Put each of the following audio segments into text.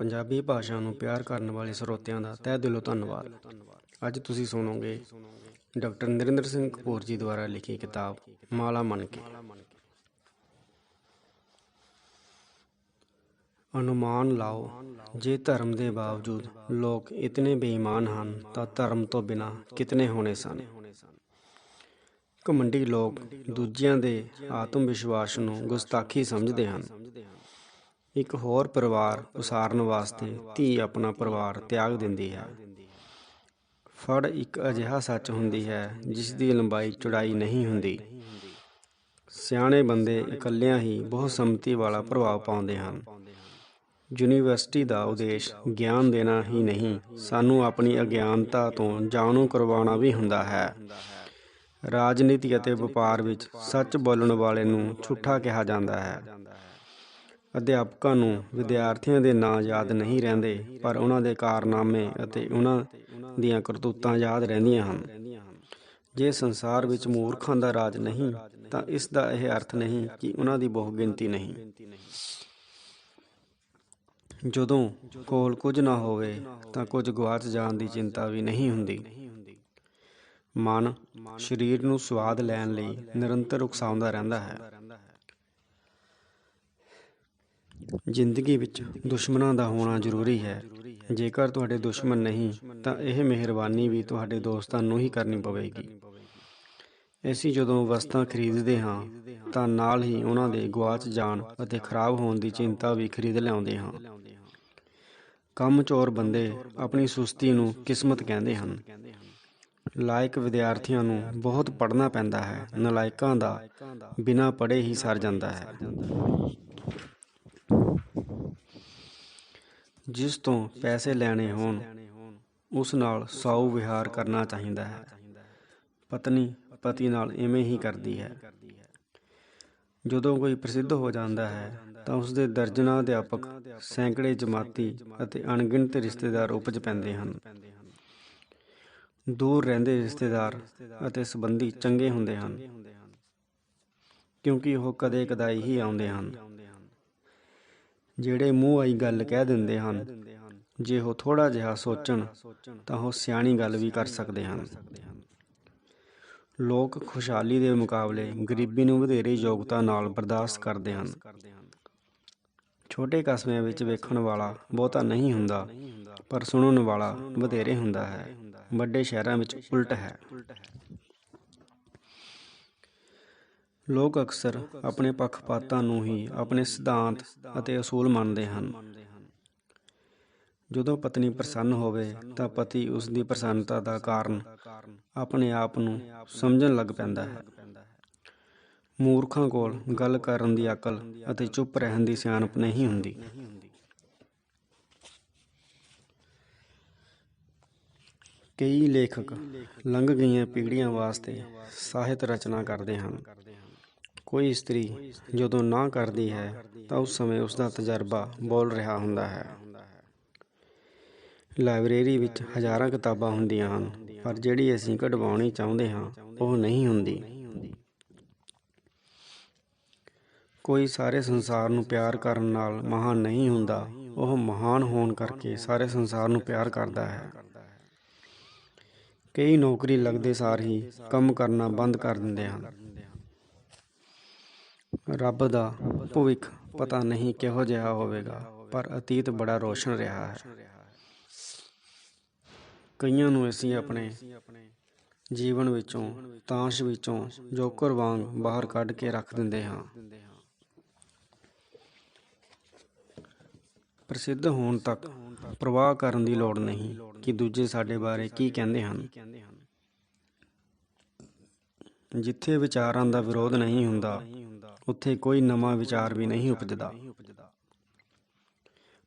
ਪੰਜਾਬੀ ਭਾਸ਼ਾ ਨੂੰ ਪਿਆਰ ਕਰਨ ਵਾਲੇ ਸਰੋਤਿਆਂ ਦਾ ਤਹਿ ਦਿਲੋਂ ਧੰਨਵਾਦ। ਅੱਜ ਤੁਸੀਂ ਸੁਣੋਗੇ ਡਾਕਟਰ ਨਰਿੰਦਰ ਸਿੰਘ ਕਪੂਰ ਜੀ ਦੁਆਰਾ ਲਿਖੀ ਕਿਤਾਬ ਮਾਲਾ ਮਨ ਕੇ। ਅਨੁਮਾਨ ਲਾਓ, ਜੇ ਧਰਮ ਦੇ ਬਾਵਜੂਦ ਲੋਕ ਇਤਨੇ ਬੇਈਮਾਨ ਹਨ ਤਾਂ ਧਰਮ ਤੋਂ ਬਿਨਾਂ ਕਿਤਨੇ ਹੋਣੇ ਸਨ। ਘਮੰਡੀ ਲੋਕ ਦੂਜਿਆਂ ਦੇ ਆਤਮ ਵਿਸ਼ਵਾਸ ਨੂੰ ਗੁਸਤਾਖੀ ਸਮਝਦੇ ਹਨ। ਇੱਕ ਹੋਰ ਪਰਿਵਾਰ ਉਸਾਰਨ ਵਾਸਤੇ ਧੀ ਆਪਣਾ ਪਰਿਵਾਰ ਤਿਆਗ ਦਿੰਦੀ ਹੈ। ਫੜ ਇੱਕ ਅਜਿਹਾ ਸੱਚ ਹੁੰਦੀ ਹੈ ਜਿਸ ਦੀ ਲੰਬਾਈ ਚੌੜਾਈ ਨਹੀਂ ਹੁੰਦੀ। ਸਿਆਣੇ ਬੰਦੇ ਇਕੱਲਿਆਂ ਹੀ ਬਹੁਤ ਸੰਮਤੀ ਵਾਲਾ ਪ੍ਰਭਾਵ ਪਾਉਂਦੇ ਹਨ। ਯੂਨੀਵਰਸਿਟੀ ਦਾ ਉਦੇਸ਼ ਗਿਆਨ ਦੇਣਾ ਹੀ ਨਹੀਂ, ਸਾਨੂੰ ਆਪਣੀ ਅਗਿਆਨਤਾ ਤੋਂ ਜਾਣੂ ਕਰਵਾਉਣਾ ਵੀ ਹੁੰਦਾ ਹੈ। ਰਾਜਨੀਤੀ ਅਤੇ ਵਪਾਰ ਵਿੱਚ ਸੱਚ ਬੋਲਣ ਵਾਲੇ ਨੂੰ ਝੂਠਾ ਕਿਹਾ ਜਾਂਦਾ ਹੈ। ਅਧਿਆਪਕਾਂ ਨੂੰ ਵਿਦਿਆਰਥੀਆਂ ਦੇ ਨਾਂ ਯਾਦ ਨਹੀਂ ਰਹਿੰਦੇ, ਪਰ ਉਹਨਾਂ ਦੇ ਕਾਰਨਾਮੇ ਅਤੇ ਉਹਨਾਂ ਦੀਆਂ ਕਰਤੂਤਾਂ ਯਾਦ ਰਹਿੰਦੀਆਂ ਹਨ। ਜੇ ਸੰਸਾਰ ਵਿੱਚ ਮੂਰਖਾਂ ਦਾ ਰਾਜ ਨਹੀਂ, ਤਾਂ ਇਸ ਦਾ ਇਹ ਅਰਥ ਨਹੀਂ ਕਿ ਉਹਨਾਂ ਦੀ ਬਹੁ ਗਿਣਤੀ ਨਹੀਂ। ਜਦੋਂ ਕੋਲ ਕੁਝ ਨਾ ਹੋਵੇ ਤਾਂ ਕੁਝ ਗੁਆਚ ਜਾਣ ਦੀ ਚਿੰਤਾ ਵੀ ਨਹੀਂ ਹੁੰਦੀ। ਮਨ ਸਰੀਰ ਨੂੰ ਸਵਾਦ ਲੈਣ ਲਈ ਨਿਰੰਤਰ ਉਕਸਾਉਂਦਾ ਰਹਿੰਦਾ ਹੈ। ਜ਼ਿੰਦਗੀ ਵਿੱਚ ਦੁਸ਼ਮਣਾਂ ਦਾ ਹੋਣਾ ਜ਼ਰੂਰੀ ਹੈ। ਜੇਕਰ ਤੁਹਾਡੇ ਦੁਸ਼ਮਣ ਨਹੀਂ, ਤਾਂ ਇਹ ਮਿਹਰਬਾਨੀ ਵੀ ਤੁਹਾਡੇ ਦੋਸਤਾਂ ਨੂੰ ਹੀ ਕਰਨੀ ਪਵੇਗੀ। ਅਸੀਂ ਜਦੋਂ ਵਸਤਾਂ ਖਰੀਦਦੇ ਹਾਂ ਤਾਂ ਨਾਲ ਹੀ ਉਹਨਾਂ ਦੇ ਗੁਆਚ ਜਾਣ ਅਤੇ ਖਰਾਬ ਹੋਣ ਦੀ ਚਿੰਤਾ ਵੀ ਖਰੀਦ ਲਿਆਉਂਦੇ ਹਾਂ। ਕੰਮ ਚੋਰ ਬੰਦੇ ਆਪਣੀ ਸੁਸਤੀ ਨੂੰ ਕਿਸਮਤ ਕਹਿੰਦੇ ਹਨ। ਲਾਇਕ ਵਿਦਿਆਰਥੀਆਂ ਨੂੰ ਬਹੁਤ ਪੜ੍ਹਨਾ ਪੈਂਦਾ ਹੈ। ਨਲਾਇਕਾਂ ਦਾ ਬਿਨਾਂ ਪੜ੍ਹੇ ਹੀ ਸਰ ਜਾਂਦਾ ਹੈ। ਜਿਸ ਤੋਂ ਪੈਸੇ ਲੈਣੇ ਹੋਣ ਉਸ ਨਾਲ ਸਾਊ ਵਿਹਾਰ ਕਰਨਾ ਚਾਹੀਦਾ ਹੈ। ਪਤਨੀ ਪਤੀ ਨਾਲ ਇਵੇਂ ਹੀ ਕਰਦੀ ਹੈ। ਜਦੋਂ ਕੋਈ ਪ੍ਰਸਿੱਧ ਹੋ ਜਾਂਦਾ ਹੈ ਤਾਂ ਉਸਦੇ ਦਰਜਨਾਂ ਅਧਿਆਪਕ, ਸੈਂਕੜੇ ਜਮਾਤੀ ਅਤੇ ਅਣਗਿਣਤ ਰਿਸ਼ਤੇਦਾਰ ਉਪਜ ਪੈਂਦੇ ਹਨ। ਦੂਰ ਰਹਿੰਦੇ ਰਿਸ਼ਤੇਦਾਰ ਅਤੇ ਸੰਬੰਧੀ ਚੰਗੇ ਹੁੰਦੇ ਹਨ, ਕਿਉਂਕਿ ਉਹ ਕਦੇ ਕਦਾਈ ਹੀ ਆਉਂਦੇ ਹਨ। ਜਿਹੜੇ ਮੂੰਹ ਆਈ ਗੱਲ ਕਹਿ ਦਿੰਦੇ ਹਨ, ਜੇ ਉਹ ਥੋੜ੍ਹਾ ਜਿਹਾ ਸੋਚਣ ਤਾਂ ਉਹ ਸਿਆਣੀ ਗੱਲ ਵੀ ਕਰ ਸਕਦੇ ਹਨ। ਲੋਕ ਖੁਸ਼ਹਾਲੀ ਦੇ ਮੁਕਾਬਲੇ ਗਰੀਬੀ ਨੂੰ ਵਧੇਰੇ ਯੋਗਤਾ ਨਾਲ ਬਰਦਾਸ਼ਤ ਕਰਦੇ ਹਨ। ਛੋਟੇ ਕਸਬਿਆਂ ਵਿੱਚ ਵੇਖਣ ਵਾਲਾ ਬਹੁਤਾ ਨਹੀਂ ਹੁੰਦਾ, ਪਰ ਸੁਣਨ ਵਾਲਾ ਵਧੇਰੇ ਹੁੰਦਾ ਹੈ। ਵੱਡੇ ਸ਼ਹਿਰਾਂ ਵਿੱਚ ਉਲਟ ਹੈ। ਲੋਕ ਅਕਸਰ ਆਪਣੇ ਪੱਖਪਾਤਾਂ ਨੂੰ ਹੀ ਆਪਣੇ ਸਿਧਾਂਤ ਅਤੇ ਅਸੂਲ ਮੰਨਦੇ ਹਨ। ਜਦੋਂ ਪਤਨੀ ਪ੍ਰਸੰਨ ਹੋਵੇ ਤਾਂ ਪਤੀ ਉਸ ਦੀ ਪ੍ਰਸੰਨਤਾ ਦਾ ਕਾਰਨ ਆਪਣੇ ਆਪ ਨੂੰ ਸਮਝਣ ਲੱਗ ਪੈਂਦਾ ਹੈ। ਮੂਰਖਾਂ ਕੋਲ ਗੱਲ ਕਰਨ ਦੀ ਅਕਲ ਅਤੇ ਚੁੱਪ ਰਹਿਣ ਦੀ ਸਿਆਣਪ ਨਹੀਂ ਹੁੰਦੀ। ਕਈ ਲੇਖਕ ਲੰਘ ਗਈਆਂ ਪੀੜ੍ਹੀਆਂ ਵਾਸਤੇ ਸਾਹਿਤ ਰਚਨਾ ਕਰਦੇ ਹਨ। ਕੋਈ ਇਸਤਰੀ ਜਦੋਂ ਨਾਂਹ ਕਰਦੀ ਹੈ ਤਾਂ ਉਸ ਸਮੇਂ ਉਸਦਾ ਤਜਰਬਾ ਬੋਲ ਰਿਹਾ ਹੁੰਦਾ ਹੈ। ਲਾਇਬ੍ਰੇਰੀ ਵਿੱਚ ਹਜ਼ਾਰਾਂ ਕਿਤਾਬਾਂ ਹੁੰਦੀਆਂ ਹਨ, ਪਰ ਜਿਹੜੀ ਅਸੀਂ ਕਢਵਾਉਣੀ ਚਾਹੁੰਦੇ ਹਾਂ ਉਹ ਨਹੀਂ ਹੁੰਦੀ। ਕੋਈ ਸਾਰੇ ਸੰਸਾਰ ਨੂੰ ਪਿਆਰ ਕਰਨ ਨਾਲ ਮਹਾਨ ਨਹੀਂ ਹੁੰਦਾ, ਉਹ ਮਹਾਨ ਹੋਣ ਕਰਕੇ ਸਾਰੇ ਸੰਸਾਰ ਨੂੰ ਪਿਆਰ ਕਰਦਾ ਹੈ। ਕਈ ਨੌਕਰੀ ਲੱਗਦੇ ਸਾਰ ਹੀ ਕੰਮ ਕਰਨਾ ਬੰਦ ਕਰ ਦਿੰਦੇ ਹਨ। ਰੱਬ ਦਾ ਭਵਿੱਖ ਪਤਾ ਨਹੀਂ ਕਿਹੋ ਜਿਹਾ ਹੋਵੇਗਾ, ਪਰ ਅਤੀਤ ਬੜਾ ਰੋਸ਼ਨ ਰਿਹਾ ਹੈ। ਕਈਆਂ ਨੂੰ ਅਸੀਂ ਆਪਣੇ ਜੀਵਨ ਵਿੱਚੋਂ, ਤਾਸ਼ ਵਿੱਚੋਂ ਜੋਕਰ ਵਾਂਗ ਬਾਹਰ ਕੱਢ ਕੇ ਰੱਖ ਦਿੰਦੇ ਹਾਂ। ਪ੍ਰਸਿੱਧ ਹੋਣ ਤੱਕ ਪਰਵਾਹ ਕਰਨ ਦੀ ਲੋੜ ਨਹੀਂ ਕਿ ਦੂਜੇ ਸਾਡੇ ਬਾਰੇ ਕੀ ਕਹਿੰਦੇ ਹਨ। ਜਿੱਥੇ ਵਿਚਾਰਾਂ ਦਾ ਵਿਰੋਧ ਨਹੀਂ ਹੁੰਦਾ, ਉੱਥੇ ਕੋਈ ਨਵਾਂ ਵਿਚਾਰ ਵੀ ਨਹੀਂ ਉਪਜਦਾ।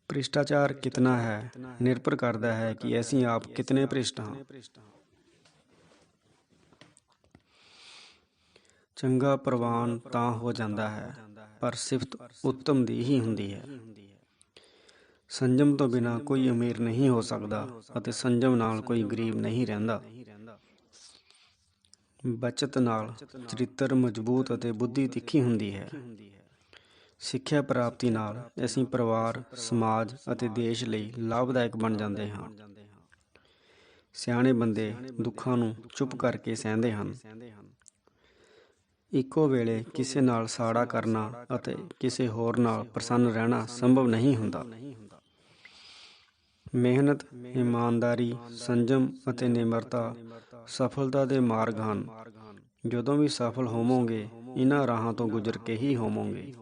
ਭ੍ਰਿਸ਼ਟਾਚਾਰ ਕਿਤਨਾ ਹੈ ਨਿਰਭਰ ਕਰਦਾ ਹੈ ਕਿ ਅਸੀਂ ਆਪ ਕਿਤਨੇ ਭ੍ਰਿਸ਼ਟ ਹਾਂ। ਚੰਗਾ ਪ੍ਰਵਾਨ ਤਾਂ ਹੋ ਜਾਂਦਾ ਹੈ, ਪਰ ਸਿਫਤ ਉੱਤਮ ਦੀ ਹੀ ਹੁੰਦੀ ਹੈ। ਸੰਜਮ ਤੋਂ ਬਿਨਾਂ ਕੋਈ ਅਮੀਰ ਨਹੀਂ ਹੋ ਸਕਦਾ ਅਤੇ ਸੰਜਮ ਨਾਲ ਕੋਈ ਗਰੀਬ ਨਹੀਂ ਰਹਿੰਦਾ। ਬੱਚਤ ਨਾਲ ਚਰਿੱਤਰ ਮਜ਼ਬੂਤ ਅਤੇ ਬੁੱਧੀ ਤਿੱਖੀ ਹੁੰਦੀ ਹੈ। ਸਿੱਖਿਆ ਪ੍ਰਾਪਤੀ ਨਾਲ ਅਸੀਂ ਪਰਿਵਾਰ, ਸਮਾਜ ਅਤੇ ਦੇਸ਼ ਲਈ ਲਾਭਦਾਇਕ ਬਣ ਜਾਂਦੇ ਹਾਂ। ਸਿਆਣੇ ਬੰਦੇ ਦੁੱਖਾਂ ਨੂੰ ਚੁੱਪ ਕਰਕੇ ਸਹਿੰਦੇ ਹਨ। ਇੱਕੋ ਵੇਲੇ ਕਿਸੇ ਨਾਲ ਸਾੜਾ ਕਰਨਾ ਅਤੇ ਕਿਸੇ ਹੋਰ ਨਾਲ ਪ੍ਰਸੰਨ ਰਹਿਣਾ ਸੰਭਵ ਨਹੀਂ ਹੁੰਦਾ। ਮਿਹਨਤ, ਇਮਾਨਦਾਰੀ, ਸੰਜਮ ਅਤੇ ਨਿਮਰਤਾ ਸਫਲਤਾ ਦੇ ਮਾਰਗ ਹਨ। ਜਦੋਂ ਵੀ ਸਫਲ ਹੋਵੋਗੇ, ਇਹਨਾਂ ਰਾਹਾਂ ਤੋਂ ਗੁਜ਼ਰ ਕੇ ਹੀ ਹੋਵੋਗੇ।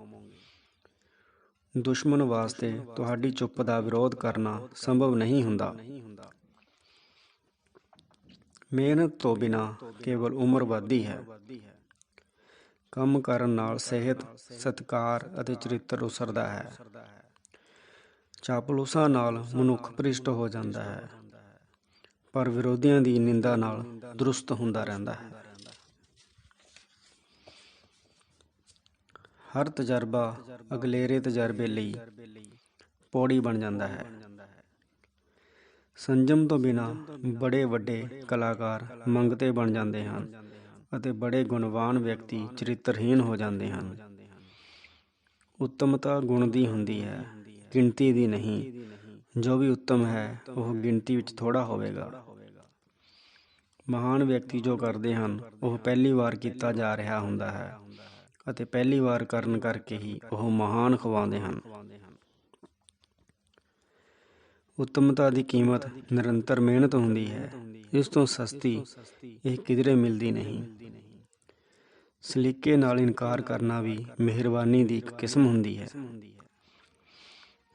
ਦੁਸ਼ਮਣ ਵਾਸਤੇ ਤੁਹਾਡੀ ਚੁੱਪ ਦਾ ਵਿਰੋਧ ਕਰਨਾ ਸੰਭਵ ਨਹੀਂ ਹੁੰਦਾ। ਮਿਹਨਤ ਤੋਂ ਬਿਨਾਂ ਕੇਵਲ ਉਮਰ ਵੱਧਦੀ ਹੈ। ਕੰਮ ਕਰਨ ਨਾਲ ਸਿਹਤ, ਸਤਿਕਾਰ ਅਤੇ ਚਰਿੱਤਰ ਉਸਰਦਾ ਹੈ। ਚਾਪਲੂਸਾਂ ਨਾਲ ਮਨੁੱਖ ਭ੍ਰਿਸ਼ਟ ਹੋ ਜਾਂਦਾ ਹੈ, ਪਰ ਵਿਰੋਧੀਆਂ ਦੀ ਨਿੰਦਾ ਨਾਲ ਦਰੁਸਤ ਹੁੰਦਾ ਰਹਿੰਦਾ ਹੈ। ਹਰ ਤਜਰਬਾ ਅਗਲੇਰੇ ਤਜਰਬੇ ਲਈ ਪੌੜੀ ਬਣ ਜਾਂਦਾ ਹੈ। ਸੰਜਮ ਤੋਂ ਬਿਨਾਂ ਬੜੇ ਵੱਡੇ ਕਲਾਕਾਰ ਮੰਗਤੇ ਬਣ ਜਾਂਦੇ ਹਨ ਅਤੇ ਬੜੇ ਗੁਣਵਾਨ ਵਿਅਕਤੀ ਚਰਿੱਤਰਹੀਣ ਹੋ ਜਾਂਦੇ ਹਨ। ਉੱਤਮਤਾ ਗੁਣ ਦੀ ਹੁੰਦੀ ਹੈ, ਗਿਣਤੀ ਦੀ ਨਹੀਂ। ਜੋ ਵੀ ਉੱਤਮ ਹੈ ਉਹ ਗਿਣਤੀ ਵਿੱਚ ਥੋੜ੍ਹਾ ਹੋਵੇਗਾ। ਮਹਾਨ ਵਿਅਕਤੀ ਜੋ ਕਰਦੇ ਹਨ ਉਹ ਪਹਿਲੀ ਵਾਰ ਕੀਤਾ ਜਾ ਰਿਹਾ ਹੁੰਦਾ ਹੈ ਅਤੇ ਪਹਿਲੀ ਵਾਰ ਕਰਨ ਕਰਕੇ ਹੀ ਉਹ ਮਹਾਨ ਖਵਾਉਂਦੇ ਹਨ। ਉੱਤਮਤਾ ਦੀ ਕੀਮਤ ਨਿਰੰਤਰ ਮਿਹਨਤ ਹੁੰਦੀ ਹੈ। ਇਸ ਤੋਂ ਸਸਤੀ ਇਹ ਕਿਧਰੇ ਮਿਲਦੀ ਨਹੀਂ। ਸਲੀਕੇ ਨਾਲ ਇਨਕਾਰ ਕਰਨਾ ਵੀ ਮਿਹਰਬਾਨੀ ਦੀ ਇੱਕ ਕਿਸਮ ਹੁੰਦੀ ਹੈ।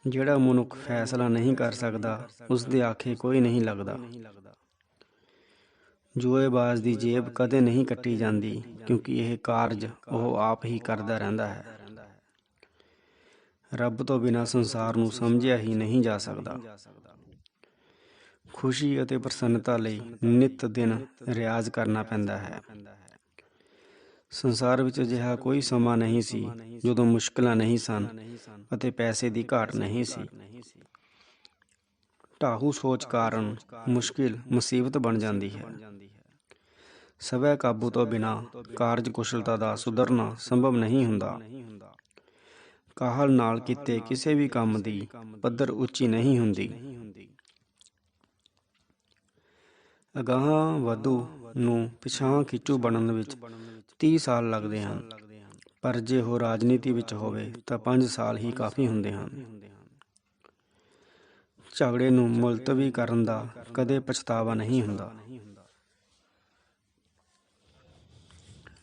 ਜਿਹੜਾ ਮਨੁੱਖ ਫੈਸਲਾ ਨਹੀਂ ਕਰ ਸਕਦਾ, ਉਸ ਦੇ ਆਖੇ ਕੋਈ ਨਹੀਂ ਲੱਗਦਾ। ਜੂਏਬਾਜ਼ ਦੀ ਜੇਬ ਕਦੇ ਨਹੀਂ ਕੱਟੀ ਜਾਂਦੀ, ਕਿਉਂਕਿ ਇਹ ਕਾਰਜ ਉਹ ਆਪ ਹੀ ਕਰਦਾ ਰਹਿੰਦਾ ਹੈ। ਰੱਬ ਤੋਂ ਬਿਨਾਂ ਸੰਸਾਰ ਨੂੰ ਸਮਝਿਆ ਹੀ ਨਹੀਂ ਜਾ ਸਕਦਾ। ਖੁਸ਼ੀ ਅਤੇ ਪ੍ਰਸੰਨਤਾ ਲਈ ਨਿੱਤ ਦਿਨ ਰਿਆਜ਼ ਕਰਨਾ ਪੈਂਦਾ ਹੈ। ਸੰਸਾਰ ਵਿੱਚ ਅਜਿਹਾ ਕੋਈ ਸਮਾਂ ਨਹੀਂ ਸੀ ਜਦੋਂ ਮੁਸ਼ਕਿਲਾਂ ਨਹੀਂ ਸਨ ਅਤੇ ਪੈਸੇ ਦੀ ਘਾਟ ਨਹੀਂ ਸੀ। ਢਾਹੂ ਸੋਚ ਕਾਰਨ ਮੁਸ਼ਕਿਲ ਮੁਸੀਬਤ ਬਣ ਜਾਂਦੀ ਹੈ। ਸਵੈ ਕਾਬੂ ਤੋਂ ਬਿਨਾਂ ਕਾਰਜ ਕੁਸ਼ਲਤਾ ਦਾ ਸੁਧਰਨਾ ਸੰਭਵ ਨਹੀਂ ਹੁੰਦਾ। ਕਾਹਲ ਨਾਲ ਕੀਤੇ ਕਿਸੇ ਵੀ ਕੰਮ ਦੀ ਪੱਧਰ ਉੱਚੀ ਨਹੀਂ ਹੁੰਦੀ। ਅਗਾਂਹ ਵਧੂ ਨੂੰ ਪਿਛਾਂਹ ਖਿੱਚੂ ਬਣਨ ਵਿੱਚ 30 ਸਾਲ ਲੱਗਦੇ ਹਨ, ਪਰ ਜੇ ਉਹ ਰਾਜਨੀਤੀ ਵਿੱਚ ਹੋਵੇ ਤਾਂ 5 ਸਾਲ ਹੀ ਕਾਫੀ ਹੁੰਦੇ ਹਨ। ਝਗੜੇ ਨੂੰ ਮੁਲਤਵੀ ਕਰਨ ਦਾ ਕਦੇ ਪਛਤਾਵਾ ਨਹੀਂ ਹੁੰਦਾ।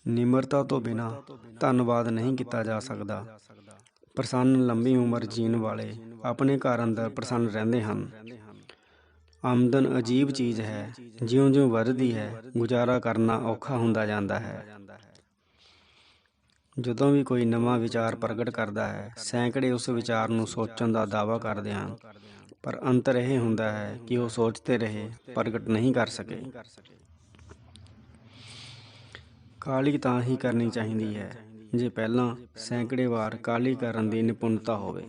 ਨਿਮਰਤਾ ਤੋਂ ਬਿਨਾਂ ਧੰਨਵਾਦ ਨਹੀਂ ਕੀਤਾ ਜਾ ਸਕਦਾ। ਪ੍ਰਸੰਨ ਲੰਬੀ ਉਮਰ ਜੀਣ ਵਾਲੇ ਆਪਣੇ ਘਰ ਅੰਦਰ ਪ੍ਰਸੰਨ ਰਹਿੰਦੇ ਹਨ। ਆਮਦਨ ਅਜੀਬ ਚੀਜ਼ ਹੈ, ਜਿਉਂ-ਜਿਉਂ ਵੱਧਦੀ ਹੈ ਗੁਜ਼ਾਰਾ ਕਰਨਾ ਔਖਾ ਹੁੰਦਾ ਜਾਂਦਾ ਹੈ। ਜਦੋਂ ਵੀ ਕੋਈ ਨਵਾਂ ਵਿਚਾਰ ਪ੍ਰਗਟ ਕਰਦਾ ਹੈ, ਸੈਂਕੜੇ ਉਸ ਵਿਚਾਰ ਨੂੰ ਸੋਚਣ ਦਾ ਦਾਅਵਾ ਕਰਦੇ ਹਨ, ਪਰ ਅੰਤਰ ਇਹ ਹੁੰਦਾ ਹੈ ਕਿ ਉਹ ਸੋਚਦੇ ਰਹੇ, ਪ੍ਰਗਟ ਨਹੀਂ ਕਰ ਸਕੇ। ਕਾਹਲੀ ਤਾਂ ਹੀ ਕਰਨੀ ਚਾਹੀਦੀ ਹੈ ਜੇ ਪਹਿਲਾਂ ਸੈਂਕੜੇ ਵਾਰ ਕਾਹਲੀ ਕਰਨ ਦੀ ਨਿਪੁੰਨਤਾ ਹੋਵੇ।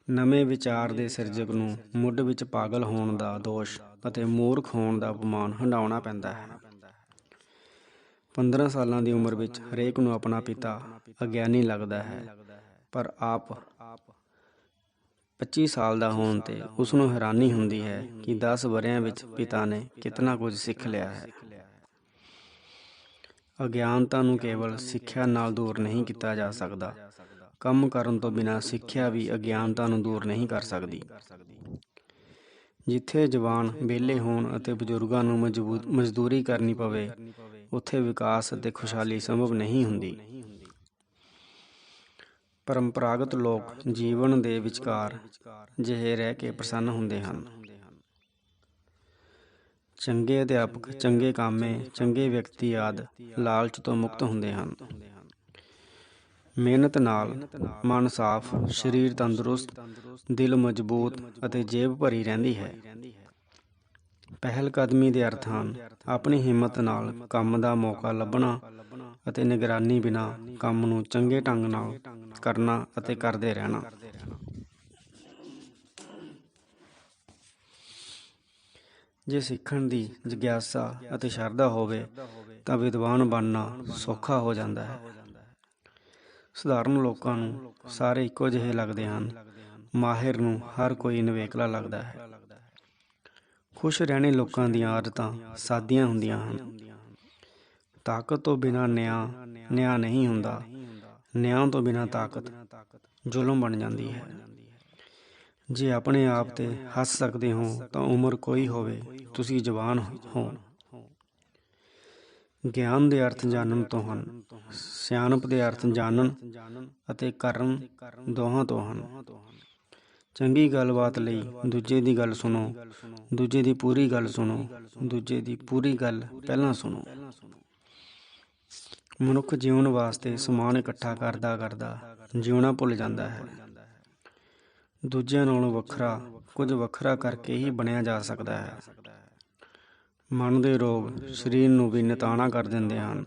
ਨਵੇਂ ਵਿਚਾਰ ਦੇ ਸਿਰਜਕ ਨੂੰ ਮੁੱਢ ਵਿੱਚ ਪਾਗਲ ਹੋਣ ਦਾ ਦੋਸ਼ ਅਤੇ ਮੂਰਖ ਹੋਣ ਦਾ ਅਪਮਾਨ ਹੰਢਾਉਣਾ ਪੈਂਦਾ ਹੈ। 15 ਸਾਲਾਂ ਦੀ ਉਮਰ ਵਿੱਚ ਹਰੇਕ ਨੂੰ ਆਪਣਾ ਪਿਤਾ ਅਗਿਆਨੀ ਲੱਗਦਾ ਹੈ, ਪਰ ਆਪ 25 ਸਾਲ ਦਾ ਹੋਣ 'ਤੇ ਉਸਨੂੰ ਹੈਰਾਨੀ ਹੁੰਦੀ ਹੈ ਕਿ 10 ਵਰ੍ਹਿਆਂ ਵਿੱਚ ਪਿਤਾ ਨੇ ਕਿਤਨਾ ਕੁਝ ਸਿੱਖ ਲਿਆ ਹੈ। ਅਗਿਆਨਤਾ ਨੂੰ ਕੇਵਲ ਸਿੱਖਿਆ ਨਾਲ ਦੂਰ ਨਹੀਂ ਕੀਤਾ ਜਾ ਸਕਦਾ। ਕੰਮ ਕਰਨ ਤੋਂ ਬਿਨਾਂ ਸਿੱਖਿਆ ਵੀ ਅਗਿਆਨਤਾ ਨੂੰ ਦੂਰ ਨਹੀਂ ਕਰ ਸਕਦੀ। ਜਿੱਥੇ ਜਵਾਨ ਵਿਹਲੇ ਹੋਣ ਅਤੇ ਬਜ਼ੁਰਗਾਂ ਨੂੰ ਮਜ਼ਦੂਰੀ ਕਰਨੀ ਪਵੇ, ਉੱਥੇ ਵਿਕਾਸ ਅਤੇ ਖੁਸ਼ਹਾਲੀ ਸੰਭਵ ਨਹੀਂ ਹੁੰਦੀ। ਪਰੰਪਰਾਗਤ ਲੋਕ ਜੀਵਨ ਦੇ ਵਿਚਕਾਰ ਜਿਹੇ ਰਹਿ ਕੇ ਪ੍ਰਸੰਨ ਹੁੰਦੇ ਹਨ। ਚੰਗੇ ਅਧਿਆਪਕ, ਚੰਗੇ ਕਾਮੇ, ਚੰਗੇ ਵਿਅਕਤੀ ਆਦਿ ਲਾਲਚ ਤੋਂ ਮੁਕਤ ਹੁੰਦੇ ਹਨ। ਮਿਹਨਤ ਨਾਲ ਮਨ ਸਾਫ਼, ਸਰੀਰ ਤੰਦਰੁਸਤ, ਦਿਲ ਮਜ਼ਬੂਤ ਅਤੇ ਜੇਬ ਭਰੀ ਰਹਿੰਦੀ ਹੈ। ਪਹਿਲ ਕਦਮੀ ਦੇ ਅਰਥ ਹਨ ਆਪਣੀ ਹਿੰਮਤ ਨਾਲ ਕੰਮ ਦਾ ਮੌਕਾ ਲੱਭਣਾ ਅਤੇ ਨਿਗਰਾਨੀ ਬਿਨਾਂ ਕੰਮ ਨੂੰ ਚੰਗੇ ਢੰਗ ਨਾਲ ਕਰਨਾ ਅਤੇ ਕਰਦੇ ਰਹਿਣਾ। ਜੇ ਸਿੱਖਣ ਦੀ ਜਿਗਿਆਸਾ ਅਤੇ ਸ਼ਰਧਾ ਹੋਵੇ ਤਾਂ ਵਿਦਵਾਨ ਬਣਨਾ ਸੌਖਾ ਹੋ ਜਾਂਦਾ ਹੈ। ਸਧਾਰਨ ਲੋਕਾਂ ਨੂੰ ਸਾਰੇ ਇੱਕੋ ਜਿਹੇ ਲੱਗਦੇ ਹਨ। ਮਾਹਿਰ ਨੂੰ ਹਰ ਕੋਈ ਨਿਵੇਕਲਾ ਲੱਗਦਾ ਹੈ। ਖੁਸ਼ ਰਹਿਣੇ ਲੋਕਾਂ ਦੀਆਂ ਆਦਤਾਂ ਸਾਦੀਆਂ ਹੁੰਦੀਆਂ ਹਨ। ਤਾਕਤ ਤੋਂ ਬਿਨਾਂ ਨਿਆਂ ਨਹੀਂ ਹੁੰਦਾ। ਨਿਆਂ ਤੋਂ ਬਿਨਾਂ ਤਾਕਤ ਜ਼ੁਲਮ ਬਣ ਜਾਂਦੀ ਹੈ। ਜੇ ਆਪਣੇ ਆਪ ਤੇ ਹੱਸ ਸਕਦੇ ਹੋ ਤਾਂ ਉਮਰ ਕੋਈ ਹੋਵੇ, ਤੁਸੀਂ ਜਵਾਨ ਹੋ। ਗਿਆਨ ਦੇ ਅਰਥ ਜਾਣਨ ਤੋਂ ਹਨ। ਸਿਆਣਪ ਦੇ ਅਰਥ ਜਾਣਨ ਅਤੇ ਕਰਨ ਦੋਹਾਂ ਤੋਂ ਹਨ। ਚੰਗੀ ਗੱਲਬਾਤ ਲਈ ਦੂਜੇ ਦੀ ਗੱਲ ਸੁਣੋ, ਦੂਜੇ ਦੀ ਪੂਰੀ ਗੱਲ ਸੁਣੋ, ਦੂਜੇ ਦੀ ਪੂਰੀ ਗੱਲ ਪਹਿਲਾਂ ਸੁਣੋ। ਮਨੁੱਖ ਜਿਉਣ ਵਾਸਤੇ ਸਮਾਨ ਇਕੱਠਾ ਕਰਦਾ ਕਰਦਾ ਜਿਉਣਾ ਭੁੱਲ ਜਾਂਦਾ ਹੈ। ਦੂਜਿਆਂ ਨਾਲੋਂ ਵੱਖਰਾ ਕੁਝ ਵੱਖਰਾ ਕਰਕੇ ਹੀ ਬਣਿਆ ਜਾ ਸਕਦਾ ਹੈ। ਮਨ ਦੇ ਰੋਗ ਸਰੀਰ ਨੂੰ ਵੀ ਨਿਤਾਣਾ ਕਰ ਦਿੰਦੇ ਹਨ।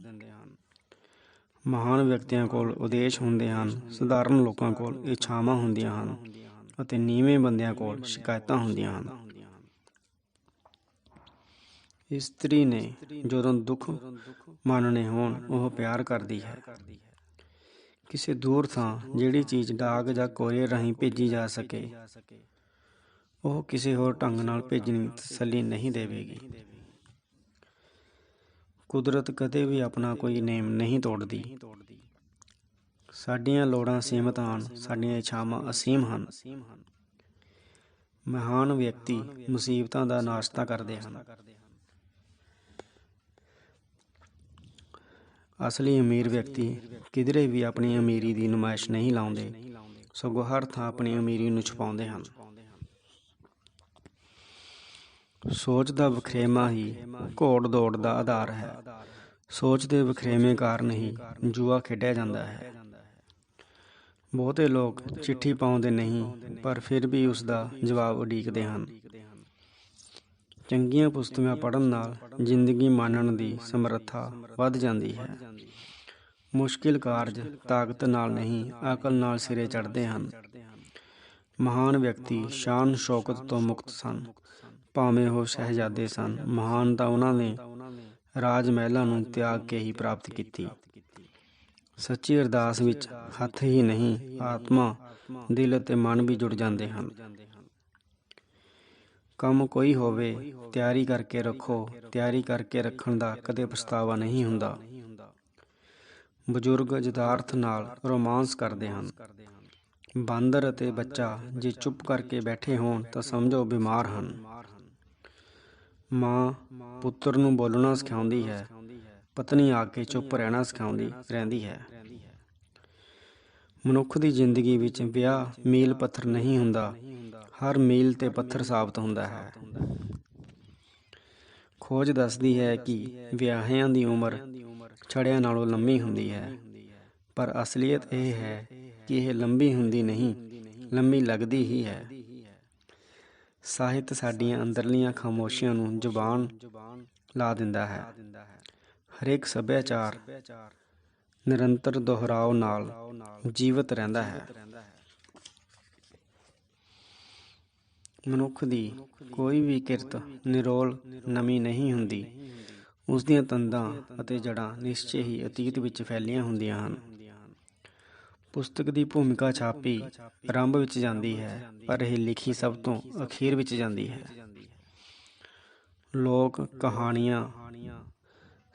ਮਹਾਨ ਵਿਅਕਤੀਆਂ ਕੋਲ ਉਦੇਸ਼ ਹੁੰਦੇ ਹਨ। ਸਧਾਰਨ ਲੋਕਾਂ ਕੋਲ ਇੱਛਾਵਾਂ ਹੁੰਦੀਆਂ ਹਨ ਅਤੇ ਨੀਵੇਂ ਬੰਦਿਆਂ ਕੋਲ ਸ਼ਿਕਾਇਤਾਂ ਹੁੰਦੀਆਂ ਹਨ। ਇਸਤਰੀ ਨੇ ਜਦੋਂ ਦੁੱਖ ਮੰਨਣੇ ਹੋਣ ਉਹ ਪਿਆਰ ਕਰਦੀ ਹੈ। ਕਿਸੇ ਦੂਰ ਥਾਂ ਜਿਹੜੀ ਚੀਜ਼ ਡਾਕ ਜਾਂ ਕੋਰੀਅਰ ਰਾਹੀਂ ਭੇਜੀ ਜਾ ਸਕੇ, ਉਹ ਕਿਸੇ ਹੋਰ ਢੰਗ ਨਾਲ ਭੇਜਣੀ ਤਸੱਲੀ ਨਹੀਂ ਦੇਵੇਗੀ। ਕੁਦਰਤ ਕਦੇ ਵੀ ਆਪਣਾ ਕੋਈ ਨੇਮ ਨਹੀਂ ਤੋੜਦੀ। ਸਾਡੀਆਂ ਲੋੜਾਂ ਸੀਮਤ ਹਨ, ਸਾਡੀਆਂ ਇੱਛਾਵਾਂ ਅਸੀਮ ਹਨ। ਮਹਾਨ ਵਿਅਕਤੀ ਮੁਸੀਬਤਾਂ ਦਾ ਨਾਸ਼ਤਾ ਕਰਦੇ ਹਨ। ਅਸਲੀ ਅਮੀਰ ਵਿਅਕਤੀ ਕਿਧਰੇ ਵੀ ਆਪਣੀ ਅਮੀਰੀ ਦੀ ਨੁਮਾਇਸ਼ ਨਹੀਂ ਲਾਉਂਦੇ, ਸਗੋਂ ਹਰ ਥਾਂ ਆਪਣੀ ਅਮੀਰੀ ਨੂੰ ਛੁਪਾਉਂਦੇ ਹਨ। ਸੋਚ ਦਾ ਵਖਰੇਵਾਂ ਹੀ ਘੋੜ ਦੌੜ ਦਾ ਆਧਾਰ ਹੈ। ਸੋਚ ਦੇ ਵਖਰੇਵੇਂ ਕਾਰਨ ਹੀ ਜੂਆ ਖੇਡਿਆ ਜਾਂਦਾ ਹੈ। ਬਹੁਤੇ ਲੋਕ ਚਿੱਠੀ ਪਾਉਂਦੇ ਨਹੀਂ, ਪਰ ਫਿਰ ਵੀ ਉਸ ਦਾ ਜਵਾਬ ਉਡੀਕਦੇ ਹਨ। ਚੰਗੀਆਂ ਪੁਸਤਕਾਂ ਪੜ੍ਹਨ ਨਾਲ ਜ਼ਿੰਦਗੀ ਮਾਣਨ ਦੀ ਸਮਰੱਥਾ ਵੱਧ ਜਾਂਦੀ ਹੈ। ਮੁਸ਼ਕਿਲ ਕਾਰਜ ਤਾਕਤ ਨਾਲ ਨਹੀਂ, ਅਕਲ ਨਾਲ ਸਿਰੇ ਚੜ੍ਹਦੇ ਹਨ। ਮਹਾਨ ਵਿਅਕਤੀ ਸ਼ਾਨ ਸ਼ੌਕਤ ਤੋਂ ਮੁਕਤ ਸਨ, ਭਾਵੇਂ ਉਹ ਸ਼ਹਿਜ਼ਾਦੇ ਸਨ। ਮਹਾਨਤਾ ਉਹਨਾਂ ਨੇ ਰਾਜ ਮਹਿਲਾਂ ਨੂੰ ਤਿਆਗ ਕੇ ਹੀ ਪ੍ਰਾਪਤ ਕੀਤੀ। ਸੱਚੀ ਅਰਦਾਸ ਵਿੱਚ ਹੱਥ ਹੀ ਨਹੀਂ, ਆਤਮਾ, ਦਿਲ ਅਤੇ ਮਨ ਵੀ ਜੁੜ ਜਾਂਦੇ ਹਨ। ਕੰਮ ਕੋਈ ਹੋਵੇ, ਤਿਆਰੀ ਕਰਕੇ ਰੱਖੋ। ਤਿਆਰੀ ਕਰਕੇ ਰੱਖਣ ਦਾ ਕਦੇ ਪਛਤਾਵਾ ਨਹੀਂ ਹੁੰਦਾ। ਬਜ਼ੁਰਗ ਯਥਾਰਥ ਨਾਲ ਰੋਮਾਂਸ ਕਰਦੇ ਹਨ। ਬਾਂਦਰ ਅਤੇ ਬੱਚਾ ਜੇ ਚੁੱਪ ਕਰਕੇ ਬੈਠੇ ਹੋਣ ਤਾਂ ਸਮਝੋ ਬਿਮਾਰ ਹਨ। ਮਾਂ ਪੁੱਤਰ ਨੂੰ ਬੋਲਣਾ ਸਿਖਾਉਂਦੀ ਹੈ, ਪਤਨੀ ਆ ਕੇ ਚੁੱਪ ਰਹਿਣਾ ਸਿਖਾਉਂਦੀ ਰਹਿੰਦੀ ਹੈ। ਮਨੁੱਖ ਦੀ ਜ਼ਿੰਦਗੀ ਵਿੱਚ ਵਿਆਹ ਮੀਲ ਪੱਥਰ ਨਹੀਂ ਹੁੰਦਾ, ਹਰ ਮੀਲ ਤੇ ਪੱਥਰ ਸਾਬਤ ਹੁੰਦਾ ਹੈ। ਖੋਜ ਦੱਸਦੀ ਹੈ ਕਿ ਵਿਆਹਿਆਂ ਦੀ ਉਮਰ ਛੜਿਆਂ ਨਾਲੋਂ ਲੰਮੀ ਹੁੰਦੀ ਹੈ, ਪਰ ਅਸਲੀਅਤ ਇਹ ਹੈ ਕਿ ਇਹ ਲੰਬੀ ਹੁੰਦੀ ਨਹੀਂ, ਲੰਮੀ ਲੱਗਦੀ ਹੀ ਹੈ। ਸਾਹਿਤ ਸਾਡੀਆਂ ਅੰਦਰਲੀਆਂ ਖਾਮੋਸ਼ੀਆਂ ਨੂੰ ਜ਼ੁਬਾਨ ਲਾ ਦਿੰਦਾ ਹੈ। ਹਰੇਕ ਸੱਭਿਆਚਾਰ ਨਿਰੰਤਰ ਦੁਹਰਾਓ ਨਾਲ ਜੀਵਤ ਰਹਿੰਦਾ ਹੈ। ਮਨੁੱਖ ਦੀ ਕੋਈ ਵੀ ਕਿਰਤ ਨਿਰੋਲ ਨਵੀਂ ਨਹੀਂ ਹੁੰਦੀ। ਉਸ ਦੀਆਂ ਤੰਦਾਂ ਅਤੇ ਜੜ੍ਹਾਂ ਨਿਸ਼ਚੇ ਹੀ ਅਤੀਤ ਵਿੱਚ ਫੈਲੀਆਂ ਹੁੰਦੀਆਂ ਹਨ। ਪੁਸਤਕ ਦੀ ਭੂਮਿਕਾ ਛਾਪੀ ਆਰੰਭ ਵਿੱਚ ਜਾਂਦੀ ਹੈ, ਪਰ ਇਹ ਲਿਖੀ ਸਭ ਤੋਂ ਅਖੀਰ ਵਿੱਚ ਜਾਂਦੀ ਹੈ। ਲੋਕ ਕਹਾਣੀਆਂ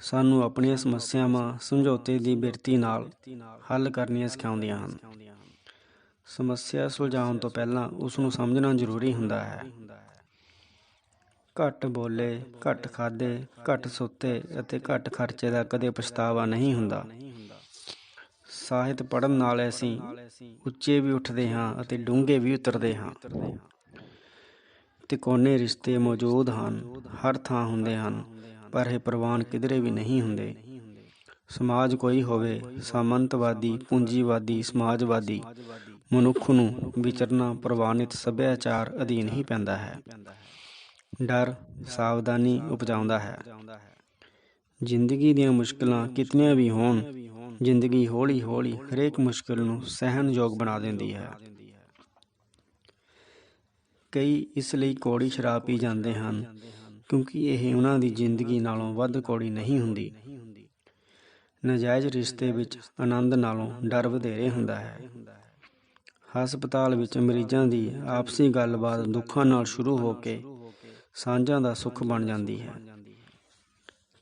ਸਾਨੂੰ ਆਪਣੀਆਂ ਸਮੱਸਿਆਵਾਂ ਸਮਝੌਤੇ ਦੀ ਬਿਰਤੀ ਨਾਲ ਹੱਲ ਕਰਨੀਆਂ ਸਿਖਾਉਂਦੀਆਂ ਹਨ। ਸਮੱਸਿਆ ਸੁਲਝਾਉਣ ਤੋਂ ਪਹਿਲਾਂ ਉਸ ਨੂੰ ਸਮਝਣਾ ਜ਼ਰੂਰੀ ਹੁੰਦਾ ਹੈ। ਘੱਟ ਬੋਲੇ, ਘੱਟ ਖਾਧੇ, ਘੱਟ ਸੁੱਤੇ ਅਤੇ ਘੱਟ ਖਰਚੇ ਦਾ ਕਦੇ ਪਛਤਾਵਾ ਨਹੀਂ ਹੁੰਦਾ। ਸਾਹਿਤ ਪੜ੍ਹਨ ਨਾਲ ਅਸੀਂ ਉੱਚੇ ਵੀ ਉੱਠਦੇ ਹਾਂ ਅਤੇ ਡੂੰਘੇ ਵੀ ਉਤਰਦੇ ਹਾਂ। ਤਿਕੋਣੇ ਰਿਸ਼ਤੇ ਮੌਜੂਦ ਹਨ, ਹਰ ਥਾਂ ਹੁੰਦੇ ਹਨ, ਪਰ ਇਹ ਪ੍ਰਵਾਨ ਕਿਧਰੇ ਵੀ ਨਹੀਂ ਹੁੰਦੇ। ਸਮਾਜ ਕੋਈ ਹੋਵੇ, ਸਾਮੰਤਵਾਦੀ, ਪੂੰਜੀਵਾਦੀ, ਸਮਾਜਵਾਦੀ, ਮਨੁੱਖ ਨੂੰ ਵਿਚਰਨਾ ਪ੍ਰਵਾਨਿਤ ਸੱਭਿਆਚਾਰ ਅਧੀਨ ਹੀ ਪੈਂਦਾ ਹੈ। ਡਰ ਸਾਵਧਾਨੀ ਉਪਜਾਉਂਦਾ ਹੈ। ਜ਼ਿੰਦਗੀ ਦੀਆਂ ਮੁਸ਼ਕਿਲਾਂ ਕਿਤਨੀਆਂ ਵੀ ਹੋਣ, ਜ਼ਿੰਦਗੀ ਹੌਲੀ ਹੌਲੀ ਹਰੇਕ ਮੁਸ਼ਕਿਲ ਨੂੰ ਸਹਿਣਯੋਗ ਬਣਾ ਦਿੰਦੀ ਹੈ। ਕਈ ਇਸ ਲਈ ਕੌੜੀ ਸ਼ਰਾਬ ਪੀ ਜਾਂਦੇ ਹਨ ਕਿਉਂਕਿ ਇਹ ਉਹਨਾਂ ਦੀ ਜ਼ਿੰਦਗੀ ਨਾਲੋਂ ਵੱਧ ਕੌੜੀ ਨਹੀਂ ਹੁੰਦੀ। ਨਾਜਾਇਜ਼ ਰਿਸ਼ਤੇ ਵਿੱਚ ਆਨੰਦ ਨਾਲੋਂ ਡਰ ਵਧੇਰੇ ਹੁੰਦਾ ਹੈ। ਹਸਪਤਾਲ ਵਿੱਚ ਮਰੀਜ਼ਾਂ ਦੀ ਆਪਸੀ ਗੱਲਬਾਤ ਦੁੱਖਾਂ ਨਾਲ ਸ਼ੁਰੂ ਹੋ ਕੇ ਸਾਂਝਾਂ ਦਾ ਸੁੱਖ ਬਣ ਜਾਂਦੀ ਹੈ।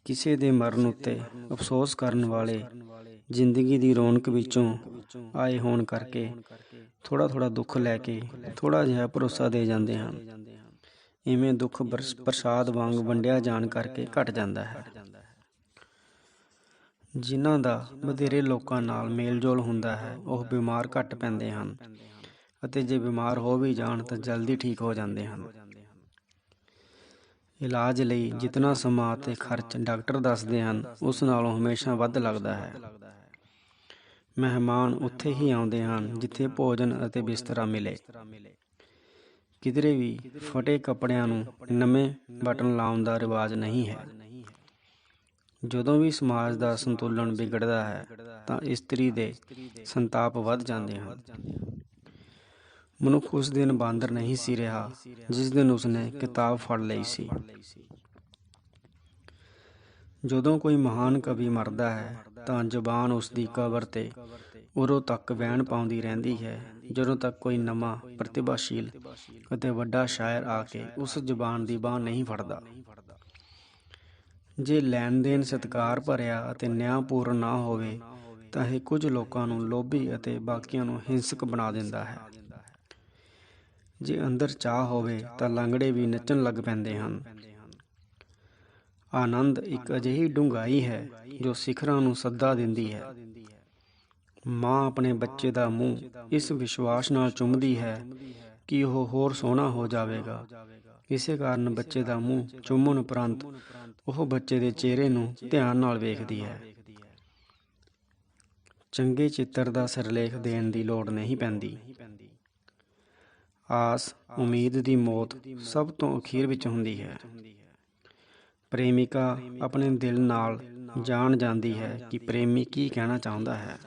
ਕਿਸੇ ਦੇ ਮਰਨ ਉੱਤੇ ਅਫਸੋਸ ਕਰਨ ਵਾਲੇ ਜ਼ਿੰਦਗੀ ਦੀ ਰੌਣਕ ਵਿੱਚੋਂ ਆਏ ਹੋਣ ਕਰਕੇ ਥੋੜ੍ਹਾ ਦੁੱਖ ਲੈ ਕੇ ਥੋੜ੍ਹਾ ਜਿਹਾ ਭਰੋਸਾ ਦੇ ਜਾਂਦੇ ਹਨ। ਇਵੇਂ ਦੁੱਖ ਪ੍ਰਸਾਦ ਵਾਂਗ ਵੰਡਿਆ ਜਾਣ ਕਰਕੇ ਘਟ ਜਾਂਦਾ ਹੈ। ਜਿਨ੍ਹਾਂ ਦਾ ਵਧੇਰੇ ਲੋਕਾਂ ਨਾਲ ਮੇਲ-ਜੋਲ ਹੁੰਦਾ ਹੈ ਉਹ ਬਿਮਾਰ ਘੱਟ ਪੈਂਦੇ ਹਨ ਅਤੇ ਜੇ ਬਿਮਾਰ ਹੋ ਵੀ ਜਾਣ ਤਾਂ ਜਲਦੀ ਠੀਕ ਹੋ ਜਾਂਦੇ ਹਨ। ਇਲਾਜ ਲਈ ਜਿਤਨਾ ਸਮਾਂ ਅਤੇ ਖਰਚ ਡਾਕਟਰ ਦੱਸਦੇ ਹਨ ਉਸ ਨਾਲੋਂ ਹਮੇਸ਼ਾ ਵੱਧ ਲੱਗਦਾ ਹੈ। ਮਹਿਮਾਨ ਉੱਥੇ ਹੀ ਆਉਂਦੇ ਹਨ ਜਿੱਥੇ ਭੋਜਨ ਅਤੇ ਬਿਸਤਰਾ ਮਿਲੇ। ਕਿਧਰੇ ਵੀ ਫਟੇ ਕੱਪੜਿਆਂ ਨੂੰ ਨਵੇਂ ਬਟਨ ਲਾਉਣ ਦਾ ਰਿਵਾਜ ਨਹੀਂ ਹੈ। ਜਦੋਂ ਵੀ ਸਮਾਜ ਦਾ ਸੰਤੁਲਨ ਵਿਗੜਦਾ ਹੈ ਤਾਂ ਇਸਤਰੀ ਦੇ ਸੰਤਾਪ ਵੱਧ ਜਾਂਦੇ ਹਨ। ਮਨੁੱਖ ਉਸ ਦਿਨ ਬਾਂਦਰ ਨਹੀਂ ਸੀ ਰਿਹਾ ਜਿਸ ਦਿਨ ਉਸਨੇ ਕਿਤਾਬ ਫੜ ਲਈ ਸੀ। ਜਦੋਂ ਕੋਈ ਮਹਾਨ ਕਵੀ ਮਰਦਾ ਹੈ ਤਾਂ ਜ਼ੁਬਾਨ ਉਸਦੀ ਕਬਰ 'ਤੇ ਉਦੋਂ ਤੱਕ ਵਹਿਣ ਪਾਉਂਦੀ ਰਹਿੰਦੀ ਹੈ ਜਦੋਂ ਤੱਕ ਕੋਈ ਨਵਾਂ ਪ੍ਰਤਿਭਾਸ਼ੀਲ ਅਤੇ ਵੱਡਾ ਸ਼ਾਇਰ ਆ ਕੇ ਉਸ ਜ਼ੁਬਾਨ ਦੀ ਬਾਂਹ ਨਹੀਂ ਫੜਦਾ। ਜੇ ਲੈਣ ਦੇਣ ਸਤਿਕਾਰ ਭਰਿਆ ਅਤੇ ਨਿਆਂਪੂਰਨ ਨਾ ਹੋਵੇ ਤਾਂ ਇਹ ਕੁਝ ਲੋਕਾਂ ਨੂੰ ਲੋਭੀ ਅਤੇ ਬਾਕੀਆਂ ਨੂੰ ਹਿੰਸਕ ਬਣਾ ਦਿੰਦਾ ਹੈ। ਜੇ ਅੰਦਰ ਚਾਹ ਹੋਵੇ ਤਾਂ ਲੰਗੜੇ ਵੀ ਨੱਚਣ ਲੱਗ ਪੈਂਦੇ ਹਨ। ਆਨੰਦ ਇੱਕ ਅਜਿਹੀ ਡੂੰਘਾਈ ਹੈ ਜੋ ਸਿਖਰਾਂ ਨੂੰ ਸੱਦਾ ਦਿੰਦੀ ਹੈ। ਮਾਂ ਆਪਣੇ ਬੱਚੇ ਦਾ ਮੂੰਹ ਇਸ ਵਿਸ਼ਵਾਸ ਨਾਲ ਚੁੰਮਦੀ ਹੈ ਕਿ ਉਹ ਹੋਰ ਸੋਹਣਾ ਹੋ ਜਾਵੇਗਾ। ਇਸੇ ਕਾਰਨ ਬੱਚੇ ਦਾ ਮੂੰਹ ਚੁੰਮਣ ਉਪਰੰਤ ਉਹ ਬੱਚੇ ਦੇ ਚਿਹਰੇ ਨੂੰ ਧਿਆਨ ਨਾਲ ਵੇਖਦੀ ਹੈ। ਚੰਗੇ ਚਿੱਤਰ ਦਾ ਸਿਰਲੇਖ ਦੇਣ ਦੀ ਲੋੜ ਨਹੀਂ ਪੈਂਦੀ। ਆਸ ਉਮੀਦ ਦੀ ਮੌਤ ਸਭ ਤੋਂ ਅਖੀਰ ਵਿੱਚ ਹੁੰਦੀ ਹੈ। ਪ੍ਰੇਮਿਕਾ ਆਪਣੇ ਦਿਲ ਨਾਲ ਜਾਣ ਜਾਂਦੀ ਹੈ ਕਿ ਪ੍ਰੇਮੀ ਕੀ ਕਹਿਣਾ ਚਾਹੁੰਦਾ ਹੈ।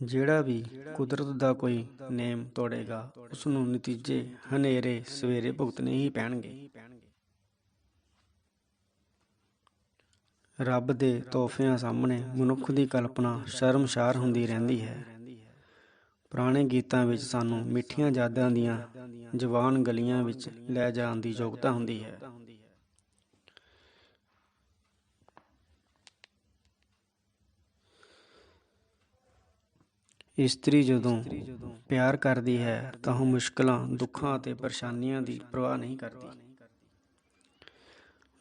ਜਿਹੜਾ ਵੀ ਕੁਦਰਤ ਦਾ ਕੋਈ ਨੇਮ ਤੋੜੇਗਾ ਉਸ ਨੂੰ ਨਤੀਜੇ ਹਨੇਰੇ ਸਵੇਰੇ ਭੁਗਤਣੇ ਹੀ ਪੈਣਗੇ। ਰੱਬ ਦੇ ਤੋਹਫਿਆਂ ਸਾਹਮਣੇ ਮਨੁੱਖ ਦੀ ਕਲਪਨਾ ਸ਼ਰਮਸ਼ਾਰ ਹੁੰਦੀ ਰਹਿੰਦੀ ਹੈ। ਪੁਰਾਣੇ ਗੀਤਾਂ ਵਿੱਚ ਸਾਨੂੰ ਮਿੱਠੀਆਂ ਯਾਦਾਂ ਦੀਆਂ ਜਵਾਨ ਗਲੀਆਂ ਵਿੱਚ ਲੈ ਜਾਣ ਦੀ ਯੋਗਤਾ ਹੁੰਦੀ ਹੈ। ਇਸਤਰੀ ਜਦੋਂ ਪਿਆਰ ਕਰਦੀ ਹੈ ਤਾਂ ਉਹ ਮੁਸ਼ਕਲਾਂ, ਦੁੱਖਾਂ ਅਤੇ ਪਰੇਸ਼ਾਨੀਆਂ ਦੀ ਪਰਵਾਹ ਨਹੀਂ ਕਰਦੀ।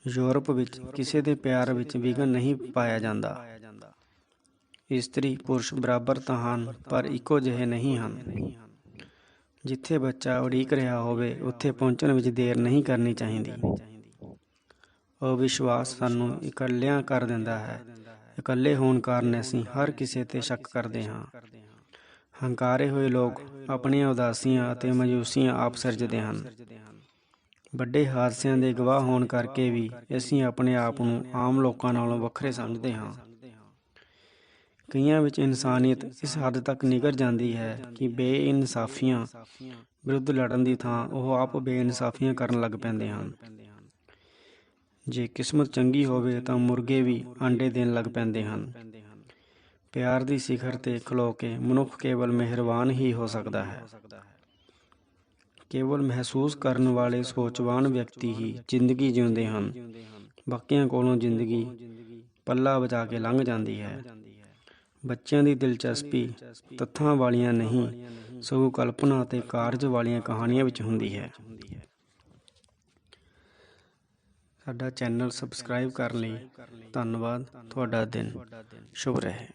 ਯੂਰਪ ਵਿੱਚ ਕਿਸੇ ਦੇ ਪਿਆਰ ਵਿੱਚ ਵਿਘਨ ਨਹੀਂ ਪਾਇਆ ਜਾਂਦਾ। ਇਸਤਰੀ ਪੁਰਸ਼ ਬਰਾਬਰ ਤਾਂ ਹਨ ਪਰ ਇੱਕੋ ਜਿਹੇ ਨਹੀਂ ਹਨ। ਜਿੱਥੇ ਬੱਚਾ ਉਡੀਕ ਰਿਹਾ ਹੋਵੇ ਉੱਥੇ ਪਹੁੰਚਣ ਵਿੱਚ ਦੇਰ ਨਹੀਂ ਕਰਨੀ ਚਾਹੀਦੀ। ਅਵਿਸ਼ਵਾਸ ਸਾਨੂੰ ਇਕੱਲਿਆਂ ਕਰ ਦਿੰਦਾ ਹੈ। ਇਕੱਲੇ ਹੋਣ ਕਾਰਨ ਅਸੀਂ ਹਰ ਕਿਸੇ 'ਤੇ ਸ਼ੱਕ ਕਰਦੇ ਹਾਂ। ਹੰਕਾਰੇ ਹੋਏ ਲੋਕ ਆਪਣੀਆਂ ਉਦਾਸੀਆਂ ਅਤੇ ਮਾਯੂਸੀਆਂ ਆਪ ਸਿਰਜਦੇ ਹਨ। ਵੱਡੇ ਹਾਦਸਿਆਂ ਦੇ ਗਵਾਹ ਹੋਣ ਕਰਕੇ ਵੀ ਅਸੀਂ ਆਪਣੇ ਆਪ ਨੂੰ ਆਮ ਲੋਕਾਂ ਨਾਲੋਂ ਵੱਖਰੇ ਸਮਝਦੇ ਹਾਂ। ਕਈਆਂ ਵਿੱਚ ਇਨਸਾਨੀਅਤ ਇਸ ਹੱਦ ਤੱਕ ਨਿਘਰ ਜਾਂਦੀ ਹੈ ਕਿ ਬੇਇਨਸਾਫੀਆਂ ਵਿਰੁੱਧ ਲੜਨ ਦੀ ਥਾਂ ਉਹ ਆਪ ਬੇਇਨਸਾਫੀਆਂ ਕਰਨ ਲੱਗ ਪੈਂਦੇ ਹਨ। ਜੇ ਕਿਸਮਤ ਚੰਗੀ ਹੋਵੇ ਤਾਂ ਮੁਰਗੇ ਵੀ ਆਂਡੇ ਦੇਣ ਲੱਗ ਪੈਂਦੇ ਹਨ। ਪਿਆਰ ਦੀ ਸਿਖਰ 'ਤੇ ਖਲੋ ਕੇ ਮਨੁੱਖ ਕੇਵਲ ਮਿਹਰਬਾਨ ਹੀ ਹੋ ਸਕਦਾ ਹੈ। ਕੇਵਲ ਮਹਿਸੂਸ ਕਰਨ ਵਾਲੇ ਸੋਚਵਾਨ ਵਿਅਕਤੀ ਹੀ ਜ਼ਿੰਦਗੀ ਜਿਉਂਦੇ ਹਨ। ਬਾਕੀਆਂ ਕੋਲੋਂ ਜ਼ਿੰਦਗੀ ਪੱਲਾ ਬਚਾ ਕੇ ਲੰਘ ਜਾਂਦੀ ਹੈ। ਬੱਚਿਆਂ ਦੀ ਦਿਲਚਸਪੀ ਤੱਥਾਂ ਵਾਲੀਆਂ ਨਹੀਂ ਸਗੋਂ ਕਲਪਨਾ ਅਤੇ ਕਾਰਜ ਵਾਲੀਆਂ ਕਹਾਣੀਆਂ ਵਿੱਚ ਹੁੰਦੀ ਹੈ। ਸਾਡਾ ਚੈਨਲ ਸਬਸਕ੍ਰਾਈਬ ਕਰਨ ਲਈ ਧੰਨਵਾਦ। ਤੁਹਾਡਾ ਦਿਨ ਸ਼ੁਭ ਰਹੇ।